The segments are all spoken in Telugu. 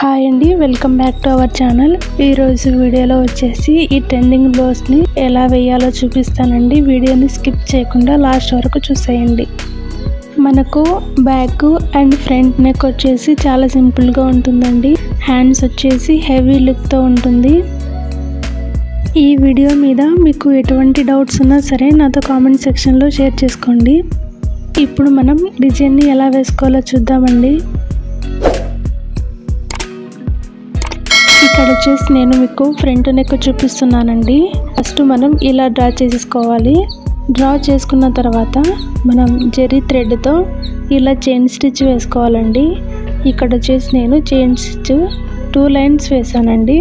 హాయ్ అండి, welcome back to our channel. ఈరోజు వీడియోలో వచ్చేసి ఈ ట్రెండింగ్ బ్లౌజ్ని ఎలా వేయాలో చూపిస్తానండి. వీడియోని స్కిప్ చేయకుండా లాస్ట్ వరకు చూసేయండి. మనకు బ్యాక్ అండ్ ఫ్రంట్ నెక్ వచ్చేసి చాలా సింపుల్గా ఉంటుందండి. హ్యాండ్స్ వచ్చేసి హెవీ లుక్తో ఉంటుంది. ఈ వీడియో మీద మీకు ఎటువంటి డౌట్స్ ఉన్నా సరే నాతో కామెంట్ సెక్షన్లో షేర్ చేసుకోండి. ఇప్పుడు మనం డిజైన్ని ఎలా వేసుకోవాలో చూద్దామండి. ఇక్కడ వచ్చేసి నేను మీకు ఫ్రంట్ నెక్ చూపిస్తున్నానండి. ఫస్ట్ మనం ఇలా డ్రా చేసేసుకోవాలి. డ్రా చేసుకున్న తర్వాత మనం జరీ థ్రెడ్తో ఇలా చైన్ స్టిచ్ వేసుకోవాలండి. ఇక్కడ వచ్చేసి నేను చైన్ స్టిచ్ 2 లైన్స్ వేసానండి.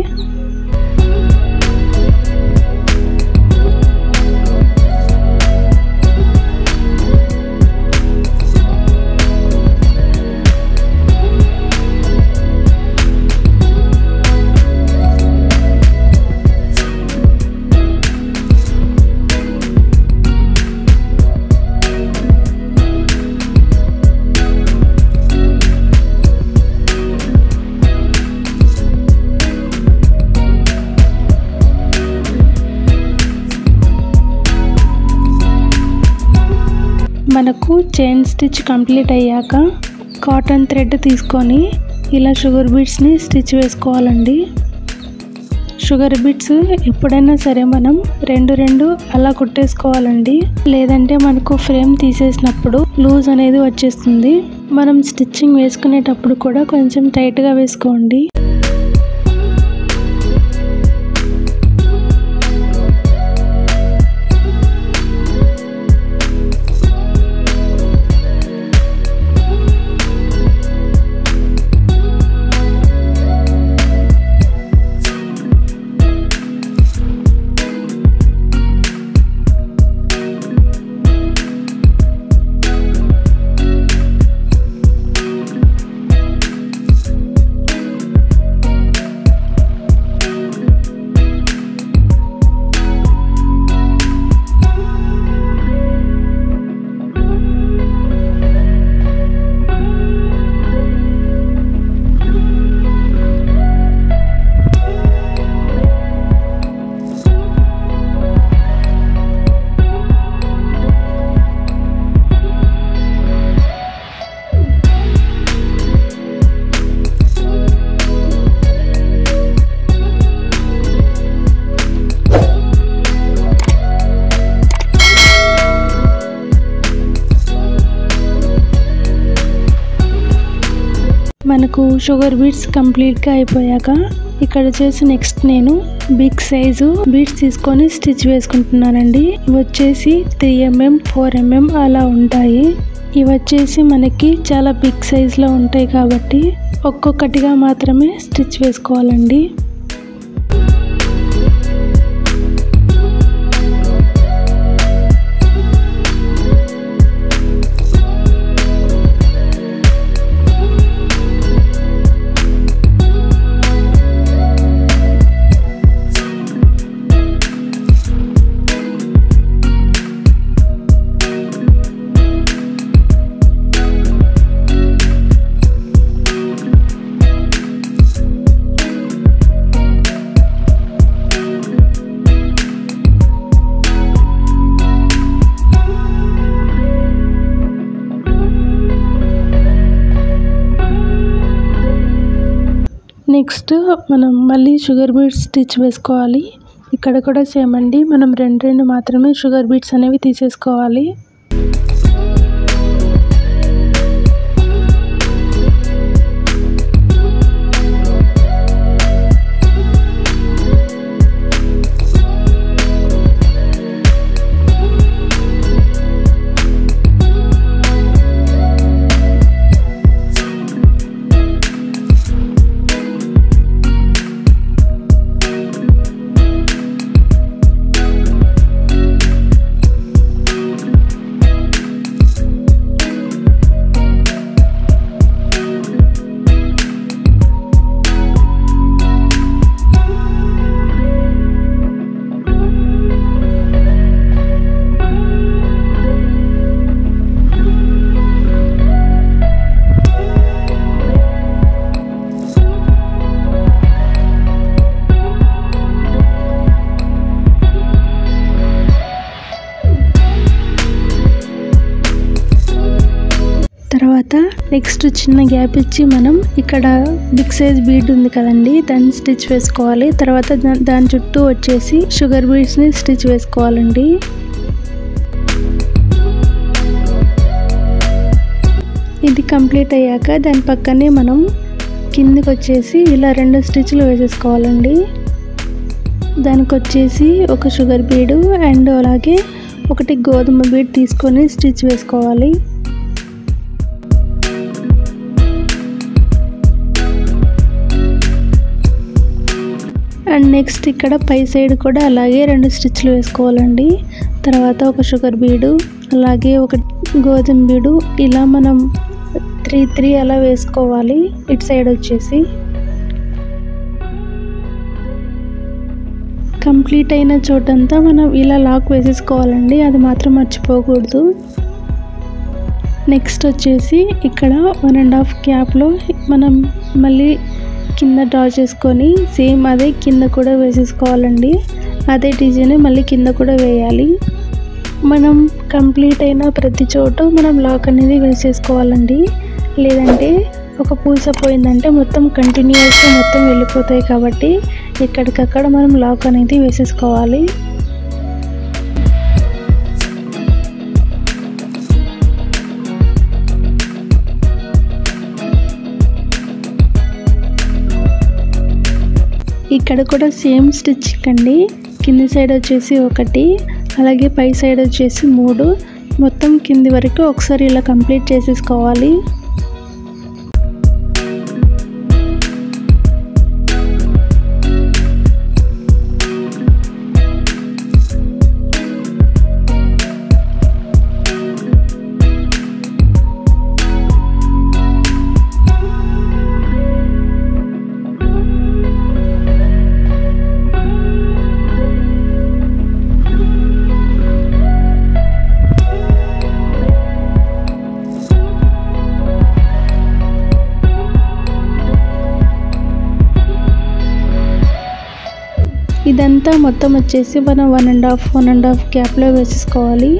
మనకు చైన్ స్టిచ్ కంప్లీట్ అయ్యాక కాటన్ థ్రెడ్ తీసుకొని ఇలా షుగర్ బీడ్స్ని స్టిచ్ వేసుకోవాలండి. షుగర్ బీడ్స్ ఎప్పుడైనా సరే మనం 2 అలా కుట్టేసుకోవాలండి. లేదంటే మనకు ఫ్రేమ్ తీసేసినప్పుడు లూజ్ అనేది వచ్చేస్తుంది. మనం స్టిచ్చింగ్ వేసుకునేటప్పుడు కూడా కొంచెం టైట్గా వేసుకోండి. మనకు షుగర్ బీడ్స్ కంప్లీట్గా అయిపోయాక ఇక్కడ వచ్చేసి నెక్స్ట్ నేను బిగ్ సైజు బీడ్స్ తీసుకొని స్టిచ్ వేసుకుంటున్నానండి. ఇవి వచ్చేసి 3mm 4mm అలా ఉంటాయి. ఇవి వచ్చేసి మనకి చాలా బిగ్ సైజులో ఉంటాయి కాబట్టి ఒక్కొక్కటిగా మాత్రమే స్టిచ్ వేసుకోవాలండి. నెక్స్ట్ మనం మళ్ళీ షుగర్ బీడ్స్ స్టిచ్ వేసుకోవాలి. ఇక్కడ కూడా సేమ్ అండి, మనం 2 మాత్రమే షుగర్ బీడ్స్ అనేవి తీసేసుకోవాలి. నెక్స్ట్ చిన్న గ్యాప్ ఇచ్చి మనం ఇక్కడ బిగ్ సైజ్ బీడ్ ఉంది కదండి, దాన్ని స్టిచ్ వేసుకోవాలి. తర్వాత దాని చుట్టూ వచ్చేసి షుగర్ బీడ్స్ని స్టిచ్ వేసుకోవాలండి. ఇది కంప్లీట్ అయ్యాక దాని పక్కనే మనం కిందికి వచ్చేసి ఇలా 2 స్టిచ్లు వేసేసుకోవాలండి. దానికి వచ్చేసి ఒక షుగర్ బీడు అండ్ అలాగే ఒకటి గోధుమ బీడ్ తీసుకొని స్టిచ్ వేసుకోవాలి. అండ్ నెక్స్ట్ ఇక్కడ పై సైడ్ కూడా అలాగే 2 స్టిచ్లు వేసుకోవాలండి. తర్వాత ఒక షుగర్ బీడు అలాగే ఒక గోధుమ బీడు ఇలా మనం 3 అలా వేసుకోవాలి. ఇటు సైడ్ వచ్చేసి కంప్లీట్ అయిన చోటంతా మనం ఇలా లాక్ వేసేసుకోవాలండి, అది మాత్రం మర్చిపోకూడదు. నెక్స్ట్ వచ్చేసి ఇక్కడ 1.5 గ్యాప్లో మనం మళ్ళీ కింద డ్రా చేసుకొని సేమ్ అదే కింద కూడా వేసేసుకోవాలండి. అదే డిజైన్ మళ్ళీ కింద కూడా వేయాలి. మనం కంప్లీట్ అయిన ప్రతి చోటు మనం లాక్ అనేది వేసేసుకోవాలండి, లేదంటే ఒక పూస పోయిందంటే మొత్తం కంటిన్యూస్గా మొత్తం వెళ్ళిపోతాయి. కాబట్టి ఎక్కడికక్కడ మనం లాక్ అనేది వేసేసుకోవాలి. ఇక్కడ కూడా సేమ్ స్టిచ్చింగ్ అండి. కింది సైడ్ వచ్చేసి 1 అలాగే పై సైడ్ వచ్చేసి 3 మొత్తం కింది వరకు ఒకసారి ఇలా కంప్లీట్ చేసేసుకోవాలి. ఇదంతా మొత్తం వచ్చేసి మనం 1.5 గ్యాప్లో వేసేసుకోవాలి.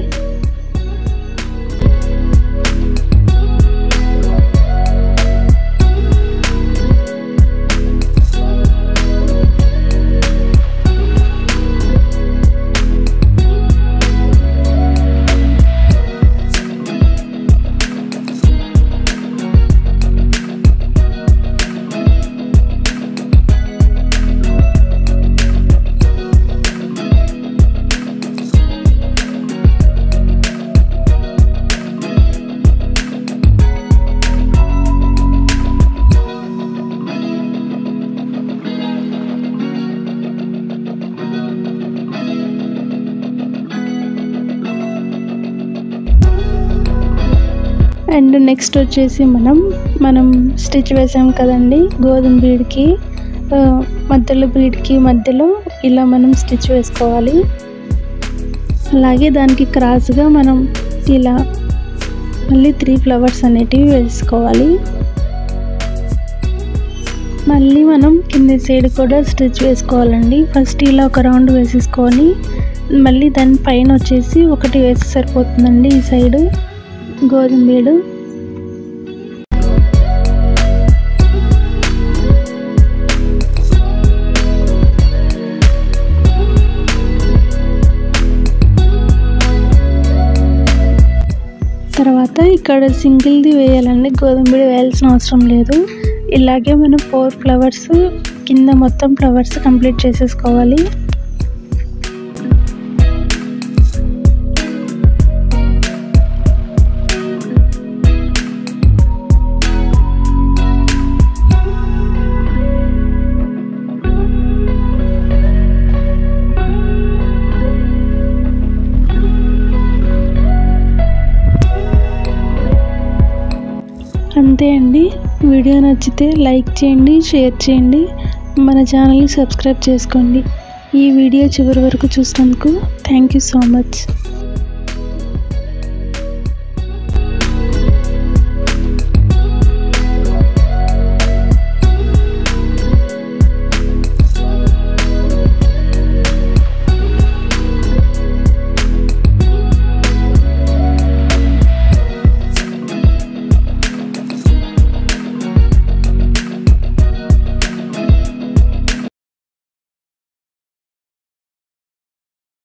అండ్ నెక్స్ట్ వచ్చేసి మనం స్టిచ్ వేసాం కదండి, గోధుమ బీడ్కి బీడ్కి మధ్యలో ఇలా మనం స్టిచ్ వేసుకోవాలి. అలాగే దానికి క్రాస్గా మనం ఇలా మళ్ళీ 3 ఫ్లవర్స్ అనేటివి వేసుకోవాలి. మళ్ళీ మనం కింది సైడ్ కూడా స్టిచ్ వేసుకోవాలండి. ఫస్ట్ ఇలా ఒక రౌండ్ వేసేసుకొని మళ్ళీ దాని పైన వచ్చేసి 1 వేసి సరిపోతుందండి. ఈ సైడ్ గోధుమ బీడు తర్వాత ఇక్కడ సింగిల్ది వేయాలండి, గోధుమ బీడు వేయాల్సిన అవసరం లేదు. ఇలాగే మనం 4 ఫ్లవర్స్ కింద మొత్తం ఫ్లవర్స్ కంప్లీట్ చేసేసుకోవాలి. అంతే అండి. వీడియో నచ్చితే లైక్ చేయండి, షేర్ చేయండి, మన ఛానల్ని సబ్స్క్రైబ్ చేసుకోండి. ఈ వీడియో చివరి వరకు చూసినందుకు థ్యాంక్ యూ సో మచ్.